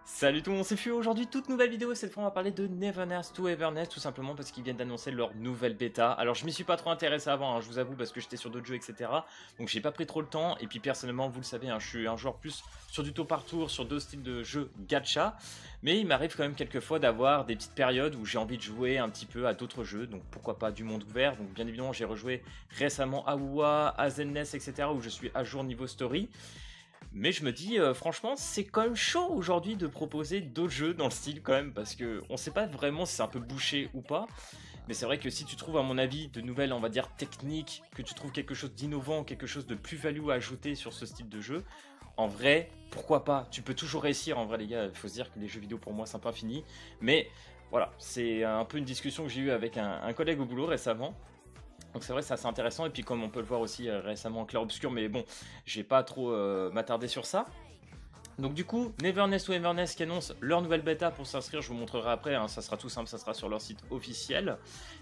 Salut tout le monde, c'est Fio. Aujourd'hui, toute nouvelle vidéo. Cette fois, on va parler de Neverness to Everness, tout simplement parce qu'ils viennent d'annoncer leur nouvelle bêta. Alors, je m'y suis pas trop intéressé avant, hein, je vous avoue, parce que j'étais sur d'autres jeux, etc. Donc, j'ai pas pris trop le temps. Et puis, personnellement, vous le savez, hein, je suis un joueur plus sur du tour par tour, sur deux styles de jeux gacha. Mais il m'arrive quand même quelques fois d'avoir des petites périodes où j'ai envie de jouer un petit peu à d'autres jeux. Donc, pourquoi pas du monde ouvert. Donc, bien évidemment, j'ai rejoué récemment à WoW, à Zenless, etc. où je suis à jour niveau story. Mais je me dis, franchement, c'est quand même chaud aujourd'hui de proposer d'autres jeux dans le style quand même, parce que on sait pas vraiment si c'est un peu bouché ou pas. Mais c'est vrai que si tu trouves, à mon avis, de nouvelles, on va dire, techniques, que tu trouves quelque chose d'innovant, quelque chose de plus-value à ajouter sur ce style de jeu, en vrai, pourquoi pas? Tu peux toujours réussir, en vrai, les gars. Il faut se dire que les jeux vidéo, pour moi, c'est un peu infini. Mais voilà, c'est un peu une discussion que j'ai eue avec un collègue au boulot récemment. Donc c'est vrai, c'est assez intéressant, et puis comme on peut le voir aussi récemment en clair obscur, mais bon, je vais pas trop m'attarder sur ça. Donc du coup, Neverness ou Everness qui annonce leur nouvelle bêta. Pour s'inscrire, je vous montrerai après, hein, ça sera tout simple, ça sera sur leur site officiel.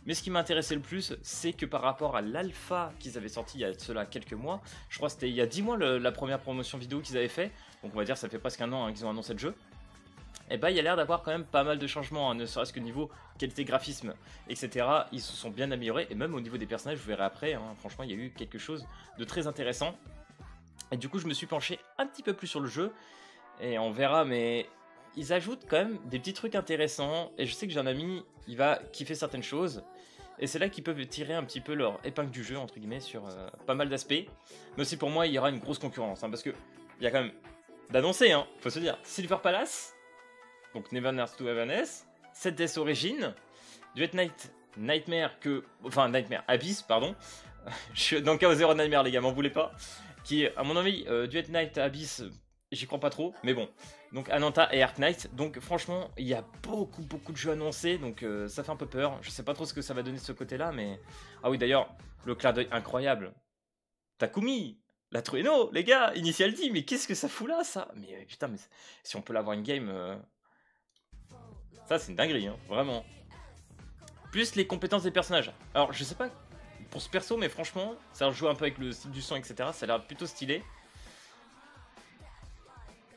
Mais ce qui m'intéressait le plus, c'est que par rapport à l'alpha qu'ils avaient sorti il y a cela quelques mois, je crois que c'était il y a 10 mois la première promotion vidéo qu'ils avaient fait, donc on va dire ça fait presque un an, hein, qu'ils ont annoncé le jeu. Et bah il y a l'air d'avoir quand même pas mal de changements, hein, ne serait-ce que niveau qualité graphisme, etc. Ils se sont bien améliorés, et même au niveau des personnages, vous verrez après, hein, franchement il y a eu quelque chose de très intéressant. Et du coup je me suis penché un petit peu plus sur le jeu, et on verra, mais ils ajoutent quand même des petits trucs intéressants, et je sais que j'ai un ami, il va kiffer certaines choses, et c'est là qu'ils peuvent tirer un petit peu leur épingle du jeu, entre guillemets, sur pas mal d'aspects. Mais aussi pour moi, il y aura une grosse concurrence, hein, parce que il y a quand même d'annoncer, hein, faut se dire, Silver Palace, donc Neverness to Everness, 7 Death Origin, Duet Night Nightmare que. Enfin, Nightmare Abyss, pardon. Je suis dans Chaos Zero Nightmare, les gars, m'en voulez pas. Qui, à mon avis, Duet Night Abyss, j'y crois pas trop, mais bon. Donc Ananta et Ark Knight. Donc franchement, il y a beaucoup de jeux annoncés, donc ça fait un peu peur. Je sais pas trop ce que ça va donner de ce côté-là, mais. Ah oui, d'ailleurs, le clin d'œil incroyable. Takumi, la Trueno, les gars, Initial D, mais qu'est-ce que ça fout là, ça? Mais putain, mais si on peut l'avoir une game. Ça, c'est une dinguerie, hein, vraiment. Plus les compétences des personnages. Alors, je sais pas pour ce perso, mais franchement, ça joue un peu avec le style du son, etc. Ça a l'air plutôt stylé.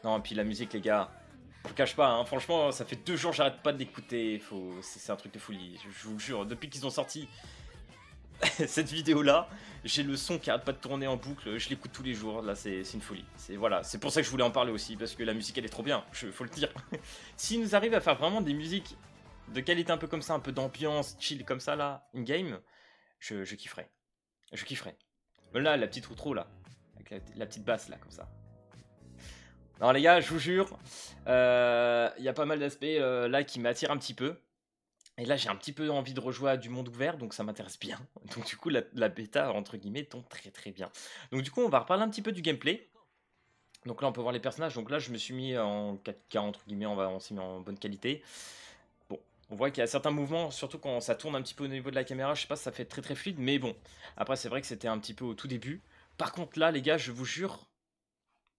Non, et puis la musique, les gars, je vous cache pas, hein, franchement, ça fait 2 jours, j'arrête pas de l'écouter. C'est un truc de folie, je vous le jure. Depuis qu'ils ont sorti cette vidéo-là, j'ai le son qui arrête pas de tourner en boucle. Je l'écoute tous les jours. Là, c'est une folie. Voilà, c'est pour ça que je voulais en parler aussi, parce que la musique, elle est trop bien. Faut le dire. S'ils nous arrivent à faire vraiment des musiques de qualité un peu comme ça, un peu d'ambiance, chill comme ça là, in-game, je kifferais. Je kifferais. Là, la petite outro là, avec la petite basse là, comme ça. Alors les gars, je vous jure, il y a pas mal d'aspects là qui m'attirent un petit peu. Et là, j'ai un petit peu envie de rejouer à du monde ouvert, donc ça m'intéresse bien. Donc du coup, la bêta, entre guillemets, tombe très bien. Donc du coup, on va reparler un petit peu du gameplay. Donc là, on peut voir les personnages. Donc là, je me suis mis en 4K, entre guillemets, on s'est mis en bonne qualité. Bon, on voit qu'il y a certains mouvements, surtout quand ça tourne un petit peu au niveau de la caméra, je sais pas, ça fait très fluide, mais bon. Après, c'est vrai que c'était un petit peu au tout début. Par contre, là, les gars, je vous jure,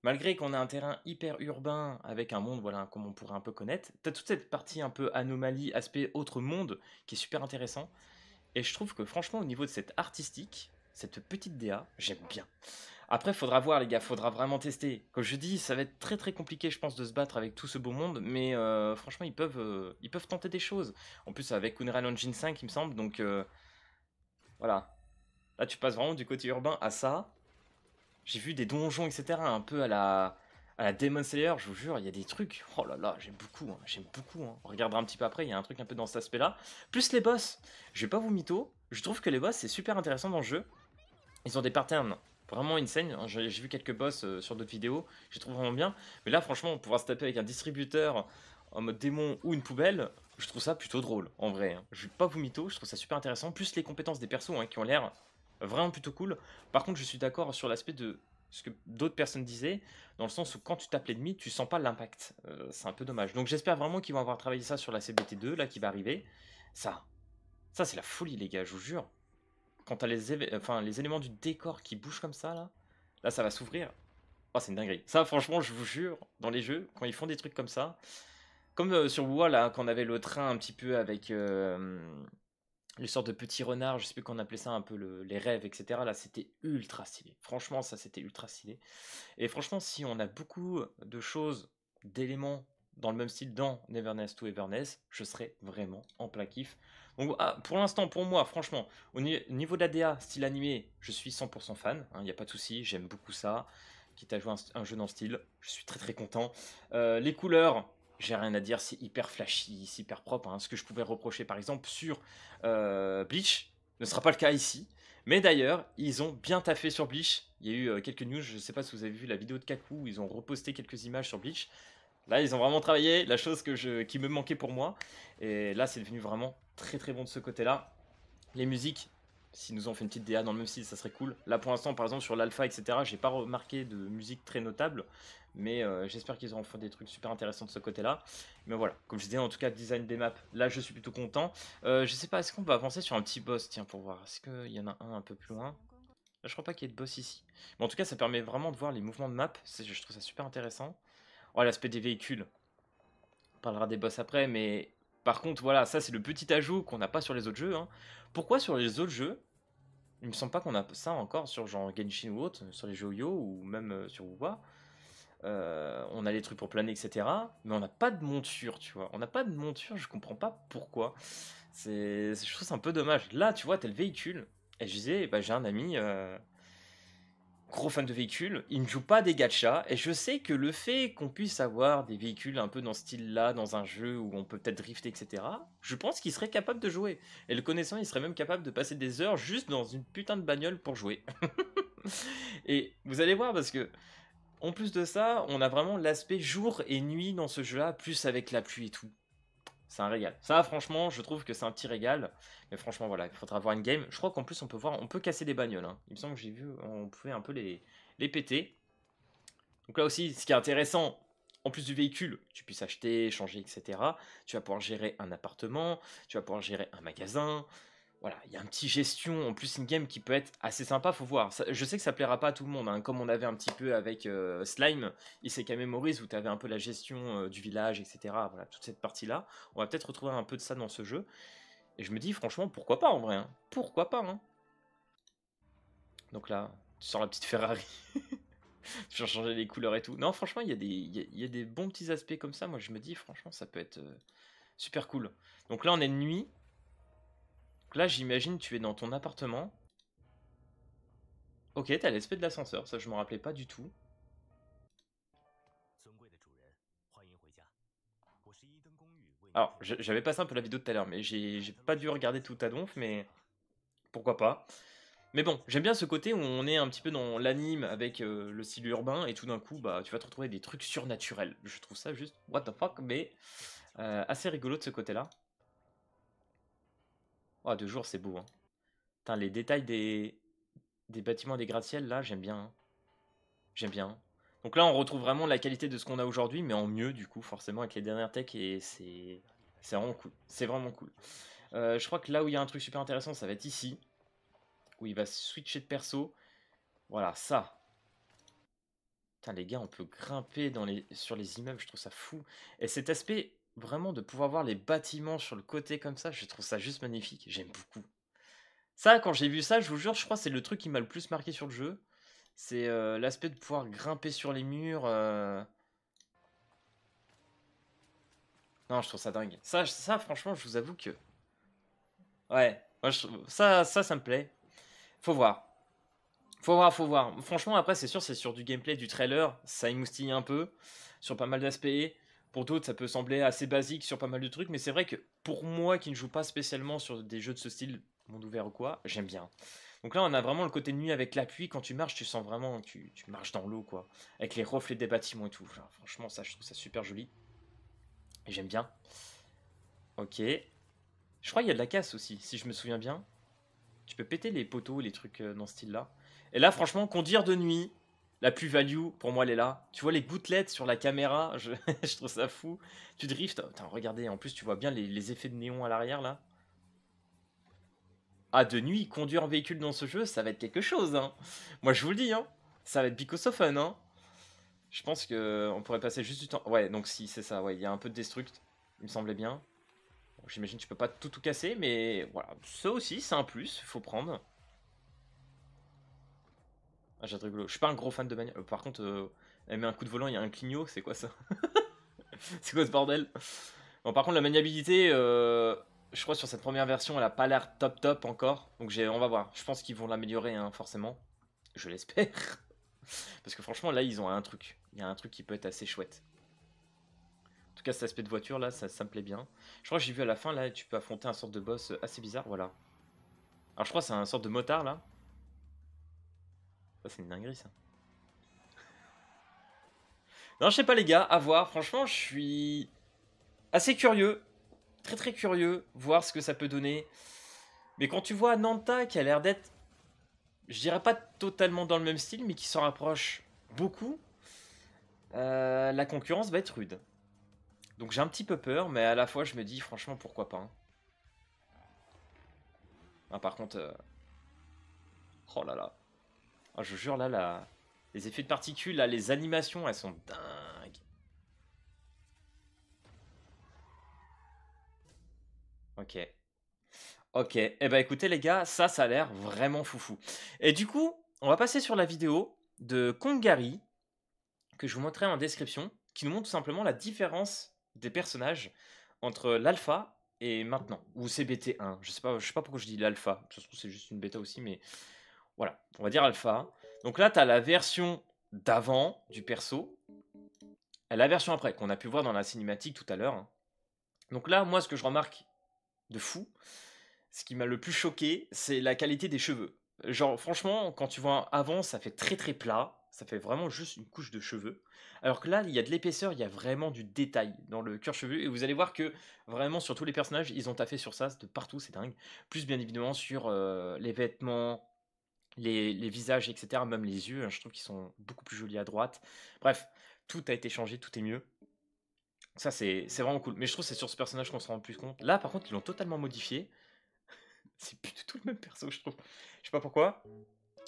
malgré qu'on a un terrain hyper urbain avec un monde, voilà, comme on pourrait un peu connaître, t'as toute cette partie un peu anomalie, aspect autre monde, qui est super intéressant. Et je trouve que franchement, au niveau de cette artistique, cette petite DA, j'aime bien. Après, faudra voir, les gars, faudra vraiment tester. Comme je dis, ça va être très compliqué, je pense, de se battre avec tout ce beau monde, mais franchement, ils peuvent tenter des choses. En plus, avec Unreal Engine 5, il me semble, donc voilà. Là, tu passes vraiment du côté urbain à ça. J'ai vu des donjons, etc., un peu à la Demon Slayer, je vous jure, il y a des trucs. Oh là là, j'aime beaucoup, hein, j'aime beaucoup, hein. On regardera un petit peu après, il y a un truc un peu dans cet aspect-là. Plus les boss, je vais pas vous mytho, je trouve que les boss, c'est super intéressant dans le jeu. Ils ont des patterns vraiment insane. J'ai vu quelques boss sur d'autres vidéos, je les trouve vraiment bien. Mais là, franchement, on pourra se taper avec un distributeur en mode démon ou une poubelle. Je trouve ça plutôt drôle, en vrai, hein. Je vais pas vous mytho, je trouve ça super intéressant. Plus les compétences des persos, hein, qui ont l'air vraiment plutôt cool. Par contre, je suis d'accord sur l'aspect de ce que d'autres personnes disaient, dans le sens où quand tu tapes l'ennemi, tu sens pas l'impact. C'est un peu dommage. Donc j'espère vraiment qu'ils vont avoir travaillé ça sur la CBT2, là, qui va arriver. Ça, ça c'est la folie, les gars, je vous jure. Quand t'as les éléments du décor qui bougent comme ça, là ça va s'ouvrir. Oh, c'est une dinguerie. Ça, franchement, je vous jure, dans les jeux, quand ils font des trucs comme ça, comme sur WoW, là, quand on avait le train un petit peu avec les sortes de petits renards, je sais plus qu'on appelait ça un peu les rêves, etc. Là, c'était ultra stylé. Franchement, ça, c'était ultra stylé. Et franchement, si on a beaucoup de choses, d'éléments dans le même style dans Neverness to Everness, je serais vraiment en plein kiff. Donc pour l'instant, pour moi, franchement, au niveau de la DA, style animé, je suis 100% fan, il n'y a pas de souci, j'aime beaucoup ça. Quitte à jouer un jeu dans ce style, je suis très très content. Les couleurs, j'ai rien à dire, c'est hyper flashy, c'est hyper propre. Ce que je pouvais reprocher par exemple sur Bleach ne sera pas le cas ici. Mais d'ailleurs, ils ont bien taffé sur Bleach. Il y a eu quelques news, je ne sais pas si vous avez vu la vidéo de Kaku, où ils ont reposté quelques images sur Bleach. Là, ils ont vraiment travaillé, la chose qui me manquait pour moi. Et là, c'est devenu vraiment très très bon de ce côté-là. Les musiques, si nous ont fait une petite DA dans le même style, ça serait cool. Là, pour l'instant, par exemple, sur l'alpha, etc., j'ai pas remarqué de musique très notable. Mais j'espère qu'ils auront fait des trucs super intéressants de ce côté-là. Mais voilà, comme je disais, en tout cas, design des maps, là, je suis plutôt content. Je sais pas, est-ce qu'on va avancer sur un petit boss, tiens, pour voir. Est-ce qu'il y en a un peu plus loin? Là, je crois pas qu'il y ait de boss ici. Mais en tout cas, ça permet vraiment de voir les mouvements de map. Je trouve ça super intéressant. Oh, l'aspect des véhicules. On parlera des boss après, mais par contre, voilà, ça c'est le petit ajout qu'on n'a pas sur les autres jeux. Pourquoi sur les autres jeux, il me semble pas qu'on a ça encore sur genre Genshin ou autre, sur les jeux Yo ou même sur WoW. On a les trucs pour planer, etc. Mais on n'a pas de monture, tu vois. On n'a pas de monture, je comprends pas pourquoi. Je trouve c'est un peu dommage. Là, tu vois, t'as le véhicule. Et je disais, bah, j'ai un ami, gros fan de véhicules, il ne joue pas des gachas, et je sais que le fait qu'on puisse avoir des véhicules un peu dans ce style-là, dans un jeu où on peut peut-être drifter, etc., je pense qu'il serait capable de jouer. Et le connaissant, il serait même capable de passer des heures juste dans une putain de bagnole pour jouer. Et vous allez voir, parce que, en plus de ça, on a vraiment l'aspect jour et nuit dans ce jeu-là, plus avec la pluie et tout. C'est un régal. Ça, franchement, je trouve que c'est un petit régal. Mais franchement, voilà, il faudra voir une game. Je crois qu'en plus, on peut casser des bagnoles. Il me semble que j'ai vu, on pouvait un peu les péter. Donc là aussi, ce qui est intéressant, en plus du véhicule, tu puisses acheter, changer, etc. Tu vas pouvoir gérer un appartement, tu vas pouvoir gérer un magasin. Voilà, il y a un petit gestion, en plus une game qui peut être assez sympa, faut voir. Je sais que ça plaira pas à tout le monde, comme on avait un petit peu avec Slime, Isekai Memories, où tu avais un peu la gestion du village, etc. Voilà, toute cette partie-là. On va peut-être retrouver un peu de ça dans ce jeu. Et je me dis, franchement, pourquoi pas en vrai, Pourquoi pas, Donc là, tu sors la petite Ferrari. Tu vas changer les couleurs et tout. Non, franchement, il y a des bons petits aspects comme ça. Moi, je me dis, franchement, ça peut être super cool. Donc là, on est de nuit. Donc là, j'imagine, tu es dans ton appartement. Ok, t'as l'aspect de l'ascenseur. Ça, je me rappelais pas du tout. Alors, j'avais passé un peu la vidéo de tout à l'heure, mais j'ai pas dû regarder tout à donf, mais pourquoi pas. Mais bon, j'aime bien ce côté où on est un petit peu dans l'anime avec le style urbain, et tout d'un coup, bah, tu vas te retrouver des trucs surnaturels. Je trouve ça juste what the fuck, mais assez rigolo de ce côté-là. Oh, de jour, c'est beau. Putain, les détails des bâtiments des gratte-ciel, là, j'aime bien. J'aime bien. Donc là, on retrouve vraiment la qualité de ce qu'on a aujourd'hui, mais en mieux, du coup, forcément, avec les dernières techs, et c'est vraiment cool. C'est vraiment cool. Je crois que là où il y a un truc super intéressant, ça va être ici, où il va switcher de perso. Voilà, ça. Putain, les gars, on peut grimper sur les immeubles, je trouve ça fou. Et cet aspect, vraiment, de pouvoir voir les bâtiments sur le côté comme ça, je trouve ça juste magnifique. J'aime beaucoup. Ça, quand j'ai vu ça, je vous jure, je crois que c'est le truc qui m'a le plus marqué sur le jeu. C'est l'aspect de pouvoir grimper sur les murs. Non, je trouve ça dingue. Ça, franchement, je vous avoue que... Ouais, moi, ça me plaît. Faut voir. Faut voir, faut voir. Franchement, après, c'est sûr, c'est sur du gameplay, du trailer, ça émoustille un peu, sur pas mal d'aspects. Pour d'autres, ça peut sembler assez basique sur pas mal de trucs, mais c'est vrai que pour moi, qui ne joue pas spécialement sur des jeux de ce style, monde ouvert ou quoi, j'aime bien. Donc là, on a vraiment le côté nuit avec la pluie. Quand tu marches, tu sens vraiment que tu marches dans l'eau, quoi. Avec les reflets des bâtiments et tout. Genre, franchement, ça, je trouve ça super joli. Et j'aime bien. Ok. Je crois qu'il y a de la casse aussi, si je me souviens bien. Tu peux péter les poteaux, les trucs dans ce style-là. Et là, franchement, conduire de nuit, la plus-value, pour moi, elle est là. Tu vois les gouttelettes sur la caméra, je trouve ça fou. Tu drifts. Putain, regardez, en plus, tu vois bien les effets de néon à l'arrière, là. Ah, de nuit, conduire un véhicule dans ce jeu, ça va être quelque chose. Moi, je vous le dis, ça va être because of fun. Je pense que on pourrait passer juste du temps. Ouais, donc si, c'est ça, ouais, il y a un peu de destruct, il me semblait bien. Bon, j'imagine que tu peux pas tout casser, mais voilà, ça aussi, c'est un plus, faut prendre. Ah, j'ai rigolo. Je suis pas un gros fan de bagnole. Par contre, elle met un coup de volant, il y a un clignot, c'est quoi ça? C'est quoi ce bordel? Bon, par contre, la maniabilité, je crois sur cette première version, elle a pas l'air top top encore. Donc on va voir. Je pense qu'ils vont l'améliorer, hein, forcément. Je l'espère. Parce que franchement, là, ils ont un truc. Il y a un truc qui peut être assez chouette. En tout cas, cet aspect de voiture, là, ça me plaît bien. Je crois que j'ai vu à la fin, là, tu peux affronter un sorte de boss assez bizarre, voilà. Alors, je crois que c'est un sorte de motard, là. Ça, c'est une dinguerie, ça. Non, je sais pas, les gars, à voir. Franchement, je suis assez curieux. Très, très curieux. Voir ce que ça peut donner. Mais quand tu vois Nanta, qui a l'air d'être, je dirais pas totalement dans le même style, mais qui s'en rapproche beaucoup, la concurrence va être rude. Donc j'ai un petit peu peur, mais à la fois je me dis franchement pourquoi pas. Hein. Ah, par contre, oh là là, ah, je vous jure là, les effets de particules, là, les animations, elles sont dingues. Ok, ok. Eh ben écoutez les gars, ça a l'air vraiment foufou. Et du coup, on va passer sur la vidéo de Kongari que je vous montrerai en description, qui nous montre tout simplement la différence des personnages entre l'alpha et maintenant, ou CBT1. Je sais pas pourquoi je dis l'alpha, ça se trouve c'est juste une bêta aussi, mais voilà, on va dire alpha. Donc là, tu as la version d'avant du perso, et la version après, qu'on a pu voir dans la cinématique tout à l'heure. Donc là, moi, ce que je remarque de fou, ce qui m'a le plus choqué, c'est la qualité des cheveux. Genre, franchement, quand tu vois avant, ça fait très très plat. Ça fait vraiment juste une couche de cheveux. Alors que là, il y a de l'épaisseur, il y a vraiment du détail dans le cuir chevelu. Et vous allez voir que vraiment sur tous les personnages, ils ont taffé sur ça de partout, c'est dingue. Plus bien évidemment sur les vêtements, les visages, etc. Même les yeux, hein, je trouve qu'ils sont beaucoup plus jolis à droite. Bref, tout a été changé, tout est mieux. Ça, c'est vraiment cool. Mais je trouve que c'est sur ce personnage qu'on se rend plus compte. Là, par contre, ils l'ont totalement modifié. C'est plus du tout le même perso, je trouve. Je sais pas pourquoi.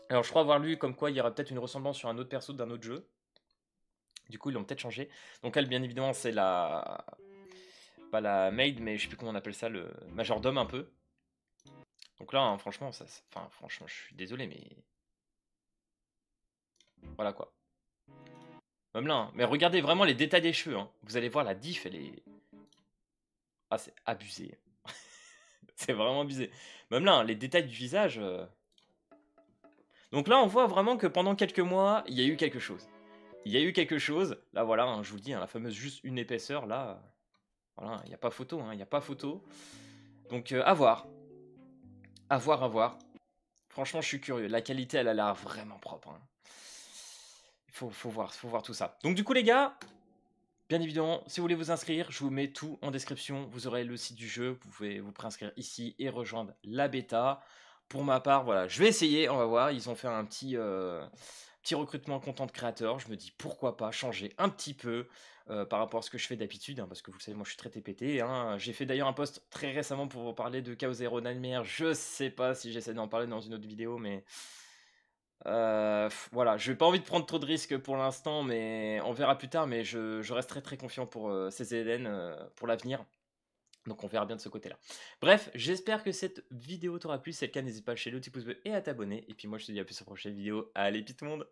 Alors, je crois avoir lu comme quoi il y aura peut-être une ressemblance sur un autre perso d'un autre jeu. Du coup, ils l'ont peut-être changé. Donc, elle, bien évidemment, c'est la. Pas la maid, mais je sais plus comment on appelle ça, le majordome un peu. Donc là, hein, franchement, enfin, franchement, je suis désolé, mais. Voilà quoi. Même là, hein. Mais regardez vraiment les détails des cheveux. Hein. Vous allez voir la diff, elle est. Ah, c'est abusé. C'est vraiment abusé. Même là, hein, les détails du visage. Donc là, on voit vraiment que pendant quelques mois, il y a eu quelque chose. Il y a eu quelque chose. Là, voilà, hein, je vous le dis, hein, la fameuse juste une épaisseur, là. Voilà, il n'y a pas photo, hein, il n'y a pas photo. Donc, à voir. À voir, à voir. Franchement, je suis curieux. La qualité, elle a l'air vraiment propre. Hein. Faut voir tout ça. Donc, du coup, les gars, bien évidemment, si vous voulez vous inscrire, je vous mets tout en description. Vous aurez le site du jeu. Vous pouvez vous préinscrire ici et rejoindre la bêta. Pour ma part, voilà, je vais essayer. On va voir. Ils ont fait un petit recrutement content créateur. Je me dis pourquoi pas changer un petit peu par rapport à ce que je fais d'habitude. Hein, parce que vous le savez, moi je suis très TPT. Hein. J'ai fait d'ailleurs un post très récemment pour vous parler de Chaos Zero Nightmare. Je sais pas si j'essaie d'en parler dans une autre vidéo, mais. Voilà, je n'ai pas envie de prendre trop de risques pour l'instant, mais on verra plus tard. Mais je reste très très confiant pour CZN pour l'avenir. Donc on verra bien de ce côté-là. Bref, j'espère que cette vidéo t'aura plu. Si c'est le cas, n'hésite pas à lâcher le petit pouce bleu et à t'abonner. Et puis moi je te dis à plus sur la prochaine vidéo. Allez, peace tout le monde!